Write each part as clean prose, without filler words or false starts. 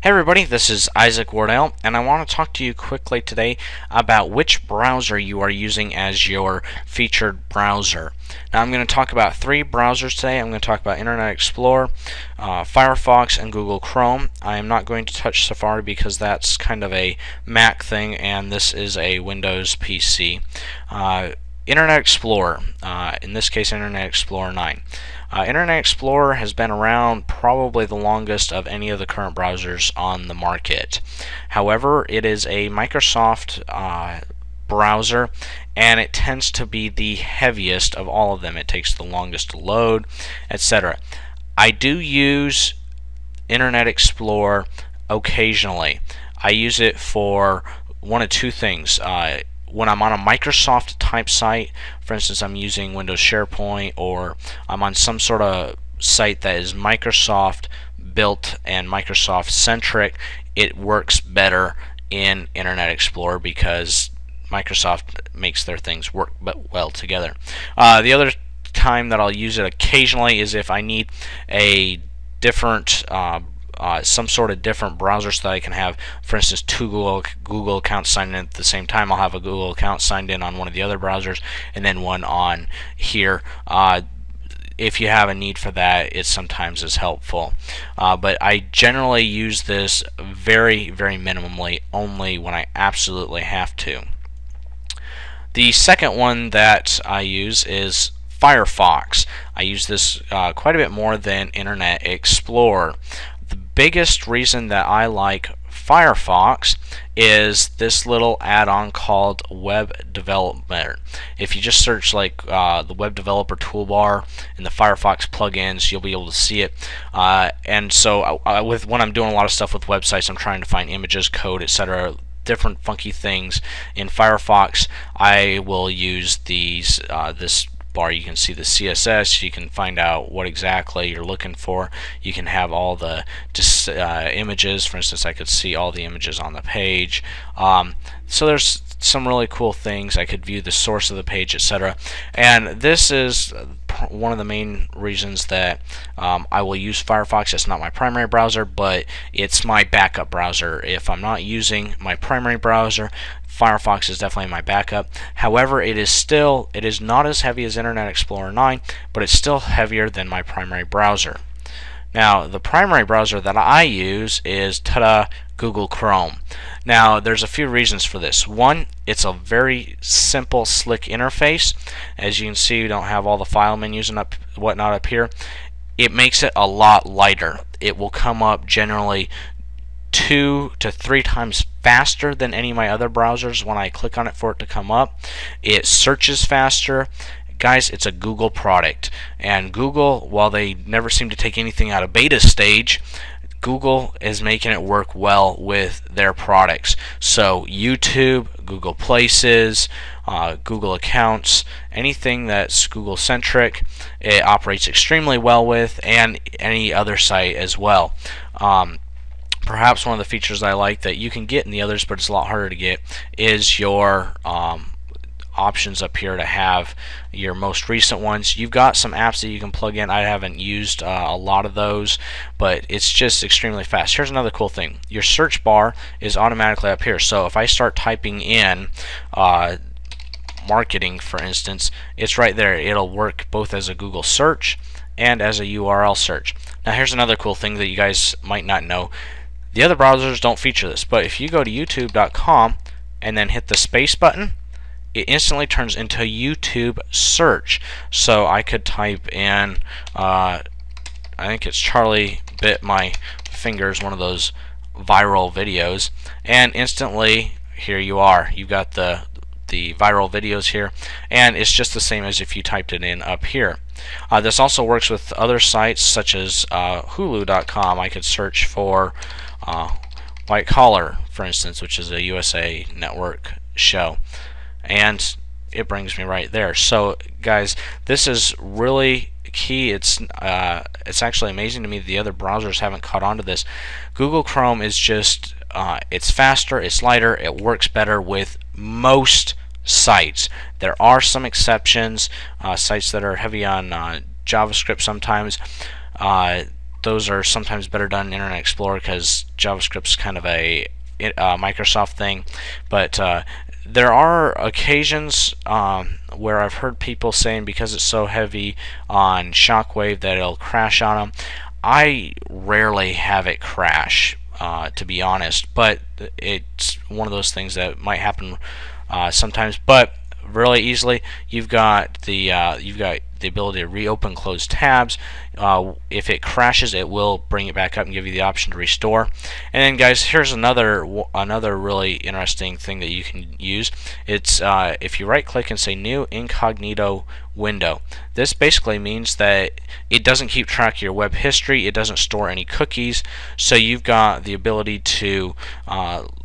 Hey everybody, this is Isaac Wardell, and I want to talk to you quickly today about which browser you are using as your featured browser. Now I'm going to talk about three browsers today. I'm going to talk about Internet Explorer, Firefox, and Google Chrome. I am not going to touch Safari because that's kind of a Mac thing, and this is a Windows PC. Internet Explorer, in this case Internet Explorer 9. Internet Explorer has been around probably the longest of any of the current browsers on the market. However, it is a Microsoft browser, and it tends to be the heaviest of all of them. It takes the longest to load, etc. I do use Internet Explorer occasionally. I use it for one of two things. When I'm on a Microsoft type site, for instance, I'm using Windows SharePoint, or I'm on some sort of site that is Microsoft built and Microsoft centric, it works better in Internet Explorer because Microsoft makes their things work well together. The other time that I'll use it occasionally is if I need a different some sort of different browser so that I can have, for instance, two Google accounts signed in at the same time. I'll have a Google account signed in on one of the other browsers and then one on here. If you have a need for that, it sometimes is helpful. But I generally use this very, very minimally, only when I absolutely have to. The second one that I use is Firefox. I use this quite a bit more than Internet Explorer. The biggest reason that I like Firefox is this little add-on called Web Developer. If you just search like the Web Developer toolbar in the Firefox plugins, you'll be able to see it. And so when I'm doing a lot of stuff with websites, I'm trying to find images, code, etc., different funky things in Firefox, I will use these this bar. You can see the CSS, you can find out what exactly you're looking for, you can have all the images. For instance, I could see all the images on the page. So there's some really cool things. I could view the source of the page, etc. And this is one of the main reasons that I will use Firefox. It's not my primary browser, but it's my backup browser. If I'm not using my primary browser, Firefox is definitely my backup. However, it is not as heavy as Internet Explorer 9, but it's still heavier than my primary browser. Now, the primary browser that I use is Google Chrome. Now, there's a few reasons for this. One, it's a very simple, slick interface. As you can see, you don't have all the file menus and whatnot up here. It makes it a lot lighter. It will come up generally 2 to 3 times faster than any of my other browsers when I click on it for it to come up. It searches faster. Guys, it's a Google product, and Google, while they never seem to take anything out of beta stage, Google is making it work well with their products. So YouTube, Google Places, Google Accounts, anything that's Google centric, it operates extremely well with, and any other site as well. Perhaps one of the features I like that you can get in the others, but it's a lot harder to get, is your options up here to have your most recent ones. You've got some apps that you can plug in. I haven't used a lot of those, but it's just extremely fast. Here's another cool thing. Your search bar is automatically up here. So if I start typing in marketing, for instance, it's right there. It'll work both as a Google search and as a URL search. Now here's another cool thing that you guys might not know. The other browsers don't feature this, but if you go to youtube.com and then hit the space button, it instantly turns into YouTube search. So I could type in, I think it's Charlie Bit My Fingers, one of those viral videos, and instantly here you are. You've got the viral videos here, and it's just the same as if you typed it in up here. This also works with other sites such as Hulu.com. I could search for White Collar, for instance, which is a USA Network show, and it brings me right there. So guys, this is really key. It's actually amazing to me that the other browsers haven't caught on to this. Google Chrome is just it's faster, it's lighter, it works better with most sites. There are some exceptions, sites that are heavy on JavaScript sometimes. those are sometimes better done in Internet Explorer because JavaScript's kind of a Microsoft thing. But there are occasions where I've heard people saying because it's so heavy on Shockwave that it'll crash on them. I rarely have it crash, to be honest, but it's one of those things that might happen sometimes. But really easily, you've got the ability to reopen closed tabs. If it crashes, it will bring it back up and give you the option to restore. And then, guys, here's another really interesting thing that you can use. It's if you right-click and say New Incognito Window. This basically means that it doesn't keep track of your web history. It doesn't store any cookies. So you've got the ability to,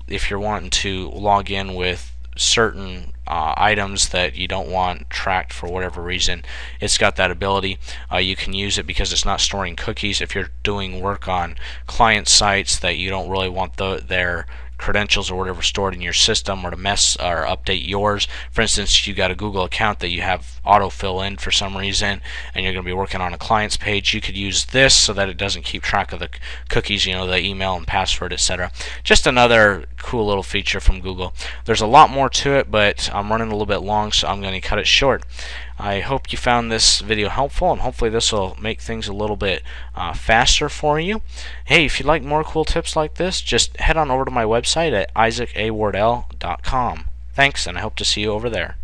if you're wanting to log in with certain items that you don't want tracked for whatever reason, it's got that ability. You can use it because it's not storing cookies. If you're doing work on client sites that you don't really want their credentials or whatever stored in your system, or to mess or update yours. For instance, you got a Google account that you have autofill in for some reason, and you're going to be working on a client's page. You could use this so that it doesn't keep track of the cookies, the email and password, etc. Just another cool little feature from Google. There's a lot more to it, but I'm running a little bit long, so I'm going to cut it short. I hope you found this video helpful, and hopefully this will make things a little bit faster for you. Hey, if you'd like more cool tips like this, just head on over to my website at isaacawardell.com. Thanks, and I hope to see you over there.